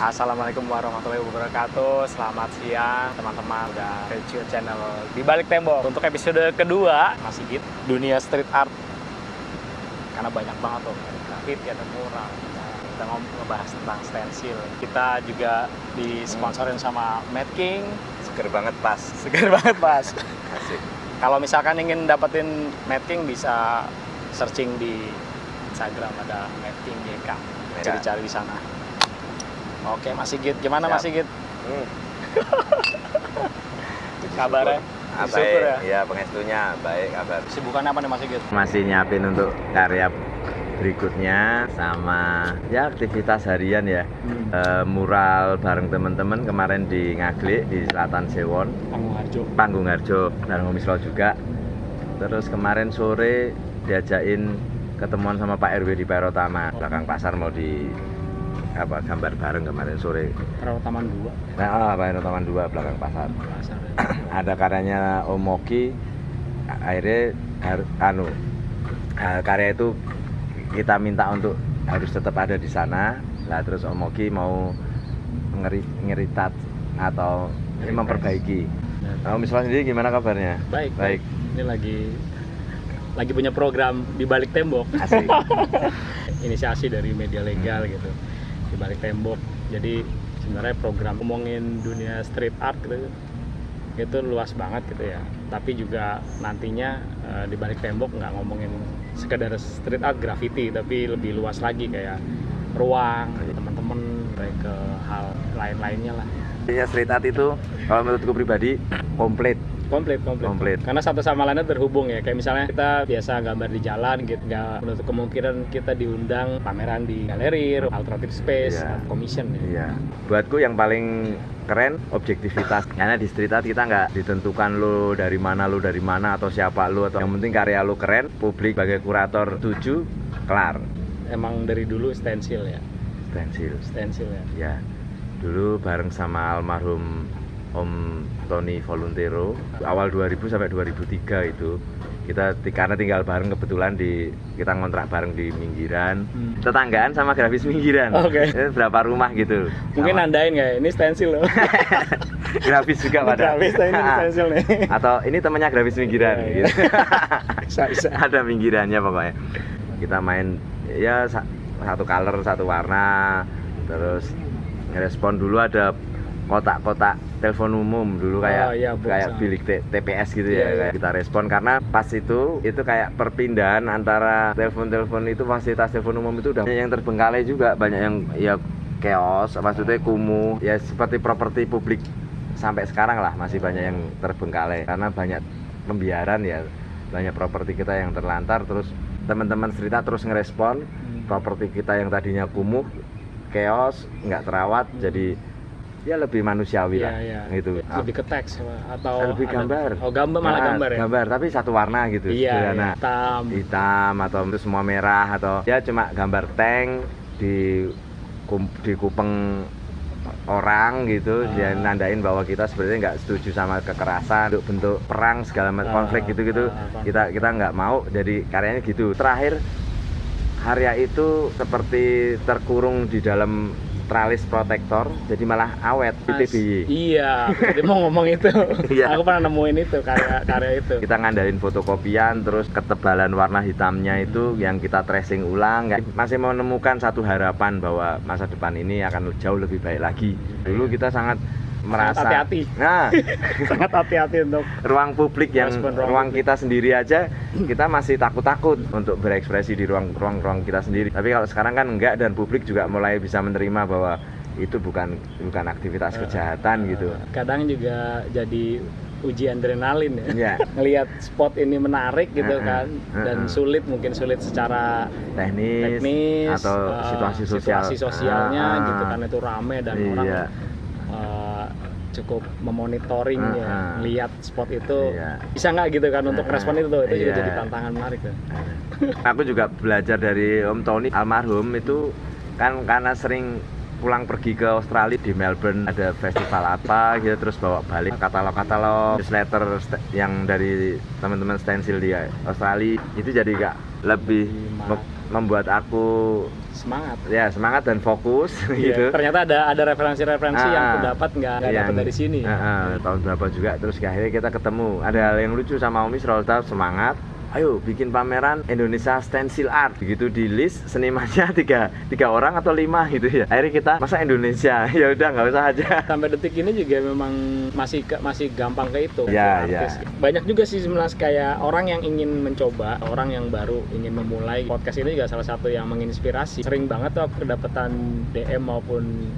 Assalamualaikum warahmatullahi wabarakatuh. Selamat siang teman-teman udah review channel Di Balik Tembok. Untuk episode kedua masih gitu dunia street art. Karena banyak banget tuh ada graffiti, ada mural. Kita ngebahas tentang stencil. Kita juga disponsorin sama Mad King. Seger banget pas. Seger banget pas. Asik. Kalau misalkan ingin dapetin Mad King bisa searching di Instagram, ada Mad King YK. Bisa dicari di sana. Oke, Mas Sigit. Gimana Mas Sigit? Kabarnya? Baik, ya pengestunya baik kabar. Sibukannya apa nih Mas Sigit? Masih nyiapin untuk karya berikutnya sama ya aktivitas harian ya. Mural bareng teman-teman kemarin di Ngaglik di Selatan Sewon. Panggung Harjo dan Mislo juga. Terus kemarin sore diajakin ketemuan sama Pak RW di Perotama belakang pasar mau di gambar bareng kemarin sore. Taman 2. Nah, Taman 2 belakang pasar. Ada karyanya Om Moki. Akhirnya karya itu kita minta untuk harus tetap ada di sana. Lah terus Om Moki mau ngeritat atau memperbaiki. Om Mislo sendiri gimana kabarnya? Baik. Baik. Ini lagi punya program Di Balik Tembok. Asik. Inisiasi dari media legal gitu. Di Balik Tembok. Jadi sebenarnya program ngomongin dunia street art gitu itu luas banget gitu ya. Tapi juga nantinya Di Balik Tembok nggak ngomongin sekedar street art graffiti, tapi lebih luas lagi kayak ruang, teman-teman, ke hal lain-lainnya lah. Intinya street art itu kalau menurutku pribadi komplit. Karena satu sama lainnya terhubung ya. Kayak misalnya kita biasa gambar di jalan gitu, nggak menutup kemungkinan kita diundang pameran di galeri, alternative space, art commission ya. Iya. Buatku yang paling keren objektivitas. Karena di street art kita nggak ditentukan lo dari mana atau siapa lo, atau yang penting karya lo keren, publik sebagai kurator setuju, kelar. Emang dari dulu stensil ya. Stensil ya. Ya. Dulu bareng sama almarhum Om Tony Voluntero awal 2000 sampai 2003 itu kita karena tinggal bareng kebetulan kita ngontrak bareng di Minggiran, tetanggaan sama grafis Minggiran. Oke. Berapa rumah gitu. Mungkin nandain nggak ya? Ini stensil loh. Grafis juga pada. Grafis ini stensil nih. Atau ini temannya grafis Minggiran. Ya, gitu. Bisa. Ada Minggirannya pokoknya. Kita main ya satu color satu warna, terus ngerespon dulu ada kotak-kotak telepon umum dulu kayak bilik TPS gitu ya. Kayak kita respon karena pas itu kayak perpindahan antara telepon itu fasilitas telepon umum itu udah yang terbengkalai juga, banyak yang ya chaos, maksudnya kumuh ya seperti properti publik sampai sekarang lah masih banyak yang terbengkalai karena banyak pembiaran ya, banyak properti kita yang terlantar. Terus teman-teman cerita terus ngerespon properti kita yang tadinya kumuh, chaos, nggak terawat jadi ya lebih manusiawi lah gitu. Lebih ke teks atau lebih gambar. Gambar ya. Gambar tapi satu warna gitu. Iya, hitam atau itu semua merah atau ya cuma gambar tank di kupeng orang gitu. Dia nandain bahwa kita sebenarnya nggak setuju sama kekerasan, bentuk perang segala macam konflik gitu. Kita nggak mau. Jadi karyanya gitu. Terakhir karya itu seperti terkurung di dalam tralis protektor, jadi malah awet PTBY. Iya, tadi mau ngomong itu. Iya. Aku pernah nemuin itu karya itu. Kita ngandalin fotokopian, terus ketebalan warna hitamnya itu yang kita tracing ulang. Masih menemukan satu harapan bahwa masa depan ini akan jauh lebih baik lagi. Dulu kita sangat merasa hati-hati. Sangat hati-hati untuk ruang publik yang ruang kita sendiri aja kita masih takut untuk berekspresi di ruang kita sendiri. Tapi kalau sekarang kan enggak, dan publik juga mulai bisa menerima bahwa itu bukan aktivitas kejahatan gitu. Kadang juga jadi uji adrenalin ya. Ngelihat spot ini menarik gitu kan, dan sulit secara teknis atau situasi sosialnya gitu kan, itu rame dan orang cukup memonitoring ya, lihat spot itu bisa nggak gitu kan untuk respon itu juga jadi tantangan menarik tuh. Aku juga belajar dari Om Tony almarhum itu kan, karena sering pulang pergi ke Australia, di Melbourne ada festival apa gitu, terus bawa balik katalog newsletter yang dari teman-teman stensil di Australia, itu jadi gak lebih membuat aku semangat dan fokus gitu. Ternyata ada referensi-referensi yang aku dapat nggak dapat dari sini. Tahun berapa juga, terus akhirnya kita ketemu. Ada hal yang lucu sama Om Isrol, semangat. Ayo bikin pameran Indonesia Stencil Art gitu, di list senimannya tiga orang atau 5 gitu ya. Akhirnya kita masa Indonesia, ya udah nggak usah aja. Sampai detik ini juga memang masih gampang ke itu. Ya. Banyak juga sih sebenarnya kayak orang yang ingin mencoba, orang yang baru ingin memulai. Podcast ini juga salah satu yang menginspirasi. Sering banget tuh aku kedapatan DM maupun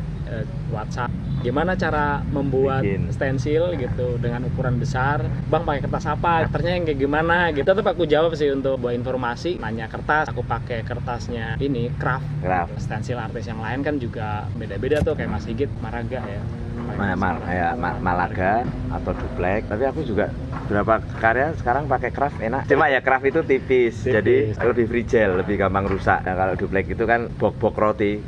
WhatsApp. Gimana cara membuat stensil gitu dengan ukuran besar? Bang pakai kertas apa? Karakternya yang kayak gimana gitu. Tetap aku jawab sih untuk buat informasi. Nanya kertas, aku pakai kertasnya ini craft. Stensil artis yang lain kan juga beda-beda tuh, kayak Mas Sigit, Maraga ya. Malaga atau duplek. Tapi aku juga beberapa karya sekarang pakai craft enak. Cuma ya craft itu tipis. Jadi lebih fragile, lebih gampang rusak. Nah, kalau duplek itu kan bok-bok roti,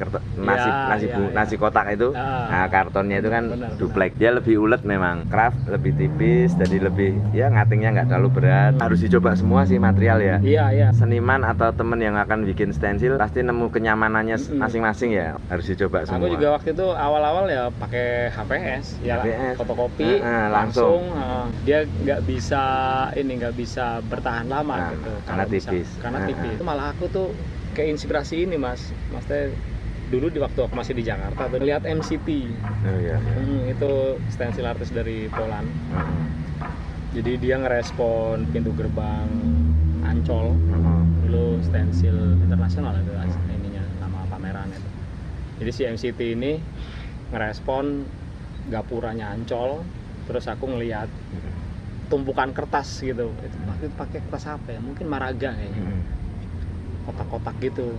nasi kotak itu. Nah, kartonnya itu kan duplek. Dia lebih ulet memang. Craft lebih tipis, jadi lebih ngatingnya nggak terlalu berat. Harus dicoba semua sih material ya. Iya. Seniman atau temen yang akan bikin stensil pasti nemu kenyamanannya masing-masing ya. Harus dicoba semua. Aku juga waktu itu awal-awal ya pakai HPS, fotokopi langsung. Dia nggak bisa bertahan lama gitu. Karena tipis. Itu malah aku tuh keinspirasi ini Maksudnya dulu di waktu aku masih di Jakarta tuh lihat MCT. Itu stensil artis dari Poland. Jadi dia ngerespon pintu gerbang Ancol. Dulu stensil internasional itu ininya, nama pameran itu. Jadi si MCT ini ngerespon gapuranya Ancol, terus aku ngelihat tumpukan kertas gitu. Itu pakai kertas apa ya? Mungkin Maraga kayaknya. Kotak-kotak gitu.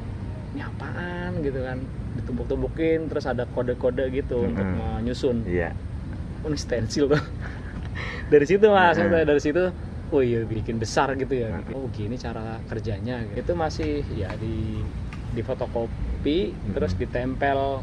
Ini apaan gitu kan? Ditumpuk-tumpukin, terus ada kode-kode gitu untuk menyusun. Iya. Oh, ini stensil tuh. Dari situ Mas, dari situ oh iya bikin besar gitu ya. Oh gini cara kerjanya gitu. Itu masih ya di fotokopi, terus ditempel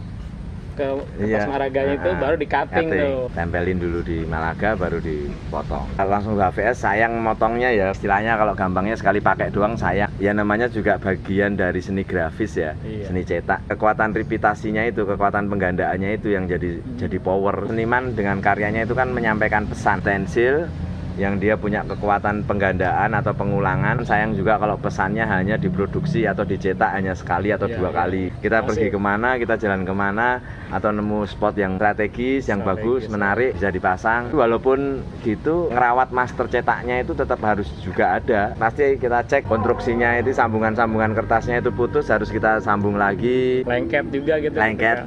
ke kertas Maraganya itu baru di cutting tuh. Tempelin dulu di Malaga baru dipotong. Langsung ke HVS, sayang motongnya ya, istilahnya kalau gampangnya sekali pakai doang sayang. Ya namanya juga bagian dari seni grafis ya, seni cetak. Kekuatan repitasinya itu, kekuatan penggandaannya itu yang jadi power. Seniman dengan karyanya itu kan menyampaikan pesan. Stensil yang dia punya kekuatan penggandaan atau pengulangan. Sayang juga kalau pesannya hanya diproduksi atau dicetak hanya sekali atau 2 kali. Kita pergi kemana, kita jalan kemana, atau nemu spot yang strategis, yang bagus, menarik, bisa dipasang. Walaupun gitu, ngerawat master cetaknya itu tetap harus juga ada. Pasti kita cek konstruksinya itu, sambungan-sambungan kertasnya itu putus, harus kita sambung lagi. Lengket juga gitu. Lengket.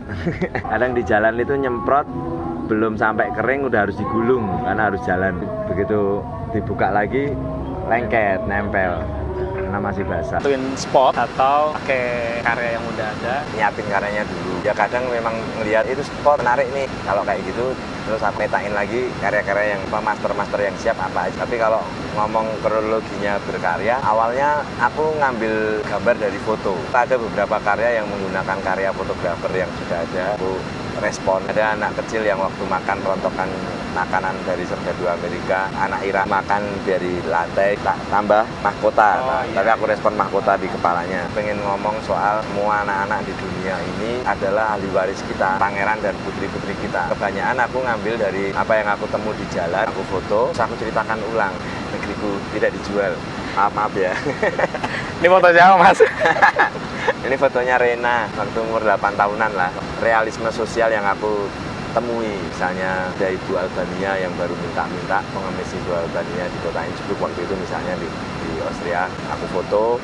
Kadang di jalan itu nyemprot, belum sampai kering udah harus digulung karena harus jalan. Begitu dibuka lagi lengket, nempel karena masih basah. Twin spot atau pakai karya yang udah ada, nyiapin karyanya dulu. Ya kadang memang ngelihat itu spot menarik nih, kalau kayak gitu terus aku metain lagi karya-karya yang master yang siap apa aja. Tapi kalau ngomong kronologinya berkarya, awalnya aku ngambil gambar dari foto. Ada beberapa karya yang menggunakan karya fotografer yang sudah ada. Aku respon, ada anak kecil yang waktu makan rontokan makanan dari serdadu Amerika, anak Irak makan dari lantai tambah mahkota. Tapi aku respon mahkota di kepalanya. Pengen ngomong soal semua anak-anak di dunia ini adalah ahli waris kita, pangeran dan putri-putri kita. Kebanyakan aku ngambil dari apa yang aku temu di jalan, aku foto, terus aku ceritakan ulang. Negeriku tidak dijual. Maaf ya. Ini foto siapa Mas? Ini fotonya Rena, waktu umur 8 tahunan lah. Realisme sosial yang aku temui, misalnya ada Ibu Albania yang baru minta pengemis Ibu Albania di kota Innsbruck waktu itu, misalnya di Austria. Aku foto,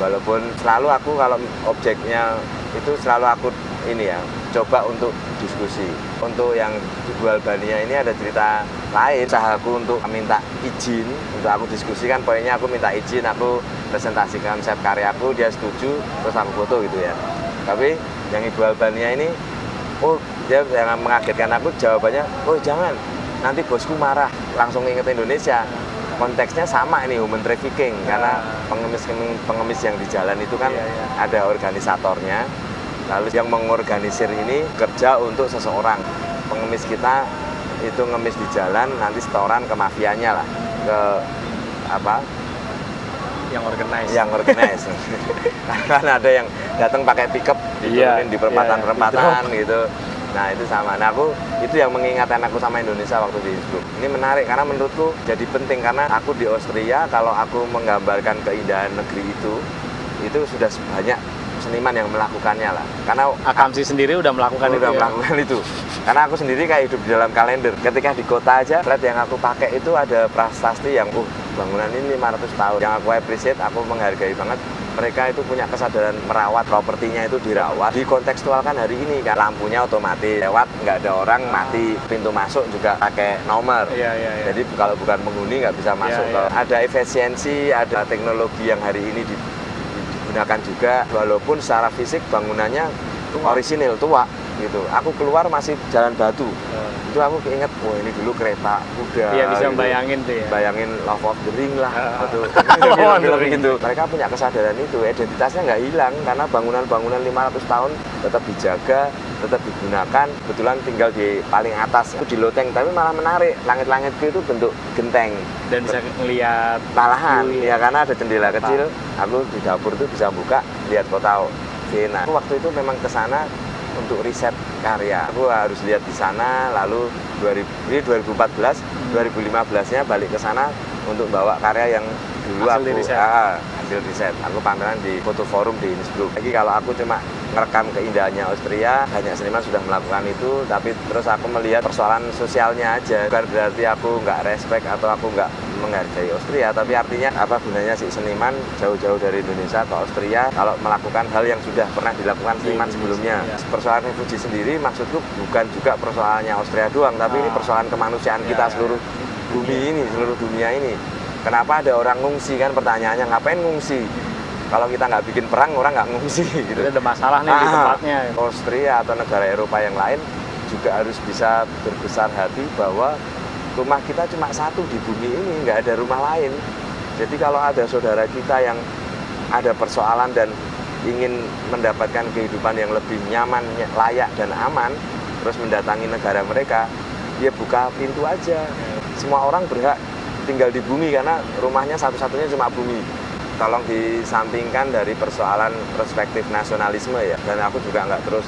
walaupun selalu aku kalau objeknya itu selalu aku ini ya, coba untuk diskusi. Untuk yang Ibu Albania ini ada cerita lain, usahaku untuk minta izin, untuk aku diskusikan, poinnya aku minta izin, aku presentasikan konsep karyaku, dia setuju, terus aku foto gitu ya. Tapi yang Ibu Albania ini, dia yang mengagetkan aku jawabannya, jangan, nanti bosku marah, langsung inget Indonesia. Konteksnya sama ini, human trafficking, karena pengemis yang di jalan itu kan ada organisatornya. Lalu yang mengorganisir ini kerja untuk seseorang. Pengemis kita itu ngemis di jalan, nanti setoran ke mafianya lah, ke yang organize. Yang organize. Kan ada yang datang pakai pickup diturunin di perempatan-perempatan gitu. Nah itu sama. Nah itu yang mengingatkan aku sama Indonesia waktu di Innsbruck. Ini menarik karena menurutku jadi penting karena aku di Austria kalau aku menggambarkan keindahan negeri itu sudah banyak seniman yang melakukannya lah. Karena Akamsi sendiri udah melakukan itu. Karena aku sendiri kayak hidup di dalam kalender. Ketika di kota aja, flat yang aku pakai itu ada prasasti yang bangunan ini 500 tahun. Yang aku appreciate, aku menghargai banget. Mereka itu punya kesadaran merawat propertinya itu dirawat, dikontekstualkan hari ini kan lampunya otomatis lewat nggak ada orang mati, pintu masuk juga pakai nomor. Jadi kalau bukan penghuni nggak bisa masuk. Ada efisiensi, ada teknologi yang hari ini digunakan juga walaupun secara fisik bangunannya orisinil tua gitu. Aku keluar masih jalan batu. Itu aku keinget, wah ini dulu kereta kuda. Iya bisa gitu. bayangin tuh ya. Bayangin Love of the Ring lah. Film gitu. Mereka punya kesadaran itu, identitasnya nggak hilang karena bangunan-bangunan 500 tahun tetap dijaga, tetap digunakan. Kebetulan tinggal di paling atas itu di loteng, tapi malah menarik. Langit-langitku itu bentuk genteng. Dan bisa ngelihat malahan, ya karena ada jendela kecil. Aku di dapur tuh bisa buka lihat kota Vienna. Aku waktu itu memang ke sana untuk riset karya. Aku harus lihat di sana, lalu 2014, 2015-nya balik ke sana untuk bawa karya yang dulu hasil riset. Aku pameran di foto forum di Innsbruck. Lagi kalau aku cuma ngerekam keindahannya Austria, banyak seniman sudah melakukan itu, tapi terus aku melihat persoalan sosialnya aja. Bukan berarti aku nggak respect atau aku nggak menghargai Austria, tapi artinya apa gunanya si seniman jauh-jauh dari Indonesia ke Austria kalau melakukan hal yang sudah pernah dilakukan seniman sebelumnya. Persoalan refugee sendiri maksudku bukan juga persoalannya Austria doang, tapi ini persoalan kemanusiaan kita seluruh bumi ini, seluruh dunia ini. Kenapa ada orang ngungsi kan pertanyaannya, ngapain ngungsi? Kalau kita nggak bikin perang, orang nggak ngungsi gitu. Ada masalah nih di tempatnya. Austria atau negara Eropa yang lain juga harus bisa berbesar hati bahwa rumah kita cuma satu di bumi ini, nggak ada rumah lain. Jadi kalau ada saudara kita yang ada persoalan dan ingin mendapatkan kehidupan yang lebih nyaman, layak, dan aman, terus mendatangi negara mereka, dia buka pintu aja. Semua orang berhak tinggal di bumi karena rumahnya satu-satunya cuma bumi. Tolong disampingkan dari persoalan perspektif nasionalisme ya. Dan aku juga nggak terus,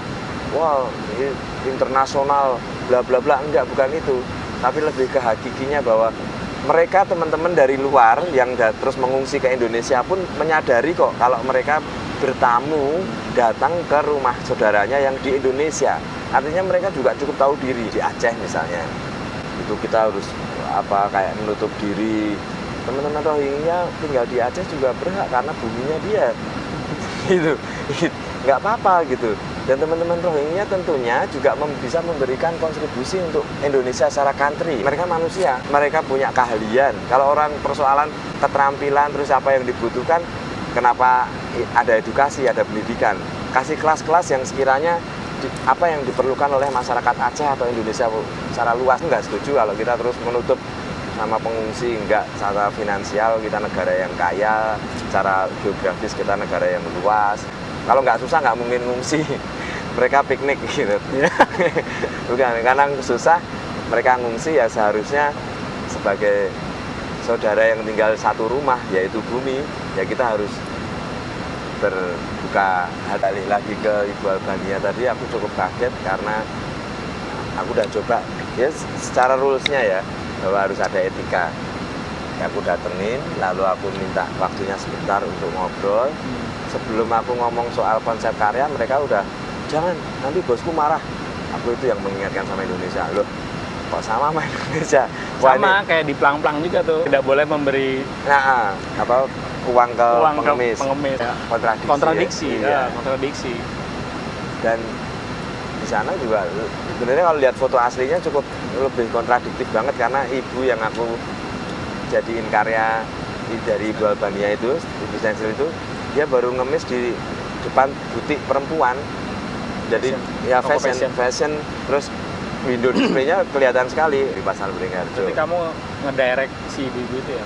wow, ini internasional, bla bla bla, enggak, bukan itu. Tapi lebih ke hakikinya bahwa mereka teman-teman dari luar yang terus mengungsi ke Indonesia pun menyadari kok kalau mereka bertamu datang ke rumah saudaranya yang di Indonesia. Artinya mereka juga cukup tahu diri. Di Aceh misalnya, itu kita harus kayak menutup diri. Teman-teman Rohingya tinggal di Aceh juga berhak karena buminya dia. Gitu. Nggak apa-apa gitu. Dan teman-teman Rohingya tentunya juga bisa memberikan kontribusi untuk Indonesia secara country. Mereka manusia, mereka punya keahlian. Kalau orang persoalan keterampilan terus apa yang dibutuhkan, kenapa ada edukasi, ada pendidikan. Kasih kelas-kelas yang sekiranya apa yang diperlukan oleh masyarakat Aceh atau Indonesia secara luas. Enggak setuju kalau kita terus menutup sama pengungsi, enggak. Secara finansial kita negara yang kaya, secara geografis kita negara yang luas. Kalau nggak susah nggak mungkin ngungsi, mereka piknik gitu. Bukan, karena susah mereka ngungsi ya seharusnya sebagai saudara yang tinggal satu rumah yaitu bumi, ya kita harus terbuka hati. Lagi ke Ibu Albania tadi aku cukup kaget karena aku udah coba ya secara rulesnya ya bahwa harus ada etika. Aku datengin lalu aku minta waktunya sebentar untuk ngobrol. Sebelum aku ngomong soal konsep karya, mereka udah, jangan, nanti bosku marah. Aku itu yang mengingatkan sama Indonesia. Loh, kok sama Indonesia? Wah, sama kayak di Plang-Plang juga tuh. Tidak boleh memberi uang ke pengemis. Ya. Kontradiksi. Kontradiksi. Dan di sana juga, sebenarnya kalau lihat foto aslinya cukup lebih kontradiktif banget karena ibu yang aku jadiin karya dari Ibu Albania itu, Ibu Stensil itu, dia baru ngemis di depan butik perempuan. Jadi ya fashion terus window display-nya kelihatan sekali di Pasar Beringharjo. Jadi kamu ngedirect si ibu itu ya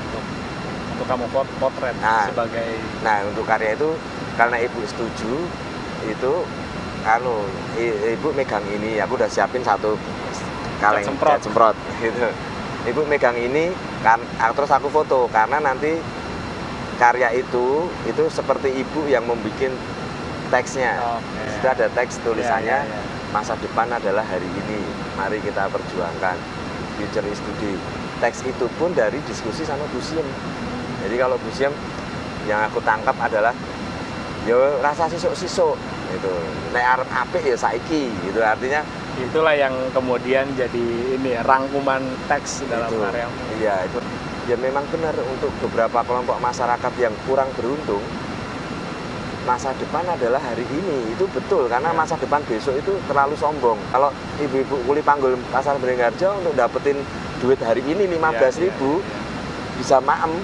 untuk kamu potret sebagai. Nah, untuk karya itu karena ibu setuju itu ibu megang ini, aku udah siapin satu kaleng cat semprot gitu. Ibu megang ini kan terus aku foto karena nanti karya itu seperti ibu yang membuat teksnya. Sudah ada teks tulisannya, masa depan adalah hari ini, mari kita perjuangkan, future is today. Teks itu pun dari diskusi sama Busiem. Jadi kalau Busiem yang aku tangkap adalah yo rasa sisuk-sisuk itu. Nek arep apik ya saiki gitu. Artinya itulah yang kemudian jadi ini rangkuman teks dalam karyamu. Iya, itu ya memang benar untuk beberapa kelompok masyarakat yang kurang beruntung. Masa depan adalah hari ini, itu betul karena masa depan besok itu terlalu sombong. Kalau ibu-ibu kuli panggul Pasar Beringharjo untuk dapetin duit hari ini 15.000 bisa maem,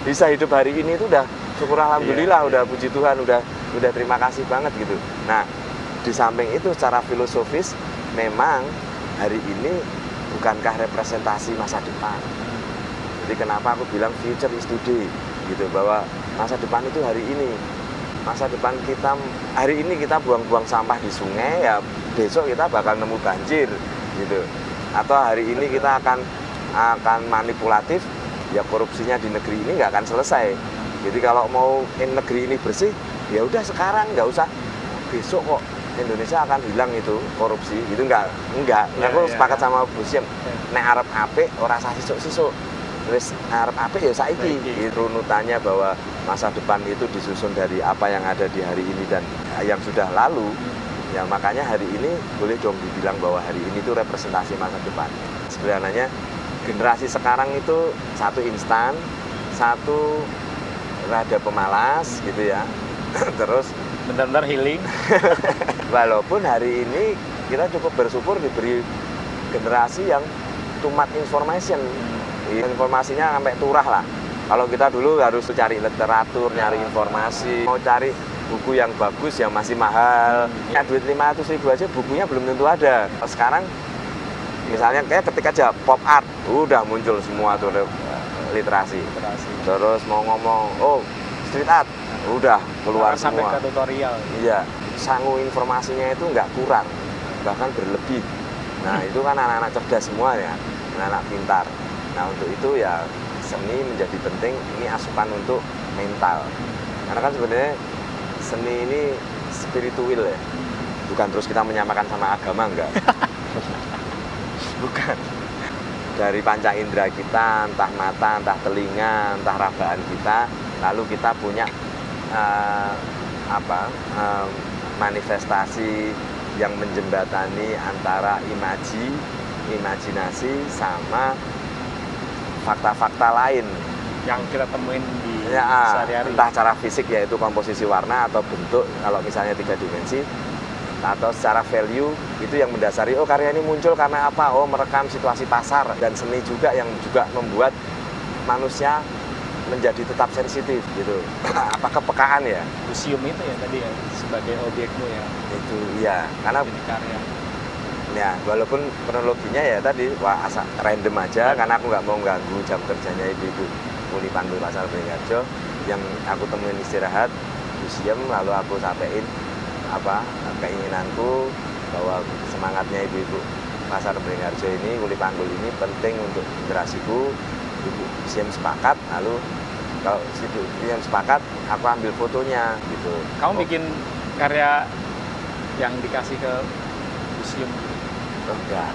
bisa hidup hari ini itu udah syukur alhamdulillah, udah puji Tuhan, udah terima kasih banget gitu. Nah, di samping itu secara filosofis memang hari ini bukankah representasi masa depan. Jadi kenapa aku bilang future is today gitu, bahwa masa depan itu hari ini. Masa depan kita, hari ini kita buang-buang sampah di sungai, ya besok kita bakal nemu banjir gitu. Atau hari ini kita akan manipulatif, ya korupsinya di negeri ini nggak akan selesai. Jadi kalau mau negeri ini bersih, ya udah sekarang, nggak usah besok kok Indonesia akan hilang itu korupsi. Itu enggak. Aku sepakat sama Busiem. Nek arep apik ora sah sisuk-sisuk. Terus arep apik ya saiki. Runutannya bahwa masa depan itu disusun dari apa yang ada di hari ini dan yang sudah lalu. Ya makanya hari ini boleh dong dibilang bahwa hari ini itu representasi masa depan. Sebenarnya generasi sekarang itu satu instan, satu rada pemalas gitu ya. Terus benar-benar healing. Walaupun hari ini kita cukup bersyukur diberi generasi yang too much information. Informasinya sampai turah lah. Kalau kita dulu harus cari literatur, nyari informasi, mau cari buku yang bagus yang masih mahal. Ya, duit 500.000 aja bukunya belum tentu ada. Sekarang misalnya kayak ketik aja pop art, udah muncul semua tuh literasi. Terus mau ngomong, street art, udah keluar semua. Sampai ke tutorial. Iya, sangu informasinya itu nggak kurang, bahkan berlebih. Nah itu kan anak-anak cerdas semua ya, anak-anak pintar. Nah untuk itu ya seni menjadi penting, ini asupan untuk mental. Karena kan sebenarnya seni ini spiritual ya, bukan terus kita menyamakan sama agama, enggak. Bukan. Dari panca indera kita, entah mata, entah telinga, entah rabaan kita, lalu kita punya manifestasi yang menjembatani antara imajinasi sama fakta-fakta lain yang kita temuin di sehari-hari. Entah cara fisik yaitu komposisi warna atau bentuk kalau misalnya 3 dimensi, atau secara value itu yang mendasari karya ini muncul karena apa? Merekam situasi pasar, dan seni juga yang juga membuat manusia menjadi tetap sensitif gitu. Apa kepekaan ya? Museum itu ya tadi ya sebagai objekmu ya. Itu iya, karena karya. Ya, walaupun kronologinya ya tadi asal random aja karena aku nggak mau ganggu jam kerjanya ibu-ibu kuli panggul Pasar Beringharjo yang aku temuin istirahat, museum, lalu aku sampaikan keinginanku bahwa semangatnya ibu-ibu Pasar Beringharjo ini, kuli panggul ini penting untuk generasiku. Ibu museum sepakat, lalu kalau situ yang sepakat aku ambil fotonya gitu. Kamu bikin karya yang dikasih ke museum? Enggak.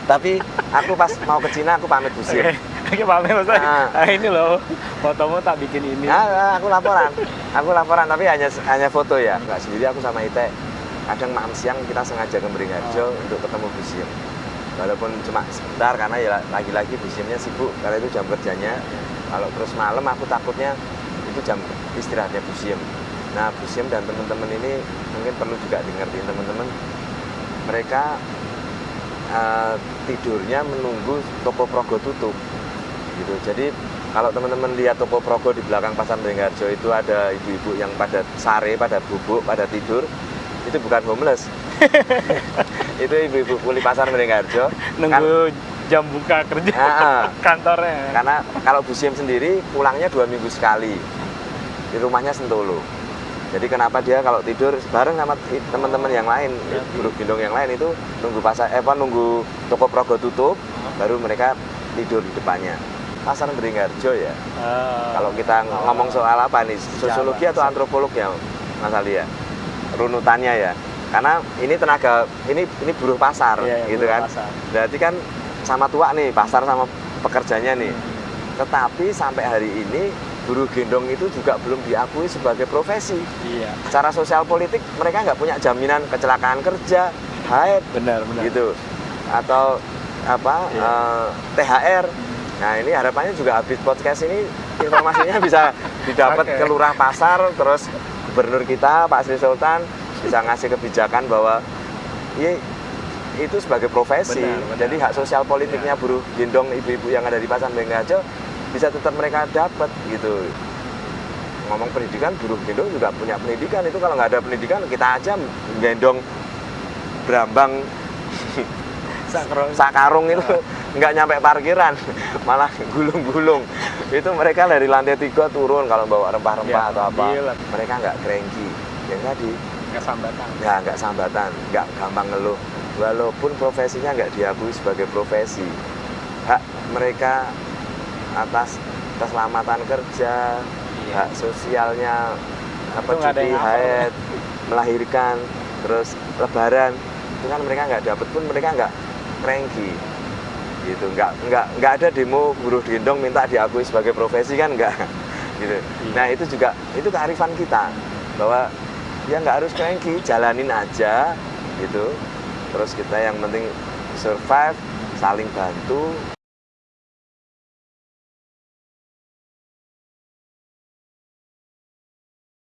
Tapi aku pas mau ke Cina aku pamit museum. Oke, pamit maksudnya. Ini loh, fotomu tak bikin ini. Aku laporan tapi hanya foto ya. Enggak sendiri, aku sama Ite. Kadang malam siang kita sengaja ke Beringharjo untuk ketemu museum. Walaupun cuma sebentar karena ya lagi-lagi museumnya sibuk karena itu jam kerjanya. Kalau terus malam aku takutnya itu jam istirahatnya museum. Nah, museum dan teman-teman ini mungkin perlu juga dimengerti teman-teman. Mereka tidurnya menunggu toko Progo tutup gitu. Jadi kalau teman-teman lihat toko Progo di belakang Pasar Beringharjo itu ada ibu-ibu yang pada sare, pada bubuk, pada tidur, itu bukan homeless. Itu ibu-ibu kuli Pasar Beringharjo nunggu jam buka kerja kantornya. Karena kalau Busiem sendiri pulangnya 2 minggu sekali, di rumahnya Sentolo. Jadi kenapa dia kalau tidur bareng sama teman-teman yang lain, buruh gendong yang lain itu nunggu nunggu toko Progo tutup, baru mereka tidur di depannya. Pasar Beringharjo ya. Kalau kita ngomong soal apa nih, sosiologi atau antropolog ya Mas Ali ya, runutannya ya. Karena ini tenaga, ini buruh pasar gitu kan. Pasar. Berarti kan sama tua nih pasar sama pekerjanya nih. Tetapi sampai hari ini buruh gendong itu juga belum diakui sebagai profesi. Iya. Secara sosial politik mereka nggak punya jaminan kecelakaan kerja, haid, benar. Gitu. Atau apa THR. Nah ini harapannya juga habis podcast ini informasinya bisa didapat ke lurah pasar, terus gubernur kita Pak Sri Sultan bisa ngasih kebijakan bahwa itu sebagai profesi. Benar. Jadi hak sosial politiknya buruh gendong ibu-ibu yang ada di Pasar Beringharjo bisa tetap mereka dapat gitu. Ngomong pendidikan, buruh gendong juga punya pendidikan. Itu kalau nggak ada pendidikan kita aja gendong Brambang sakarung itu nggak nyampe parkiran, malah gulung-gulung. Itu mereka dari lantai 3 turun kalau bawa rempah-rempah atau apa. Mereka nggak cranky. Yang tadi nggak sambatan, nggak gampang ngeluh. Walaupun profesinya nggak diakui sebagai profesi, hak mereka atas keselamatan kerja, hak sosialnya, cuti haid, melahirkan, terus lebaran, itu kan mereka nggak dapat pun mereka nggak cranky gitu, nggak ada demo buruh gendong minta diakui sebagai profesi kan nggak gitu. Nah itu juga itu kearifan kita bahwa ya nggak harus cranky, jalanin aja gitu, terus kita yang penting survive, saling bantu.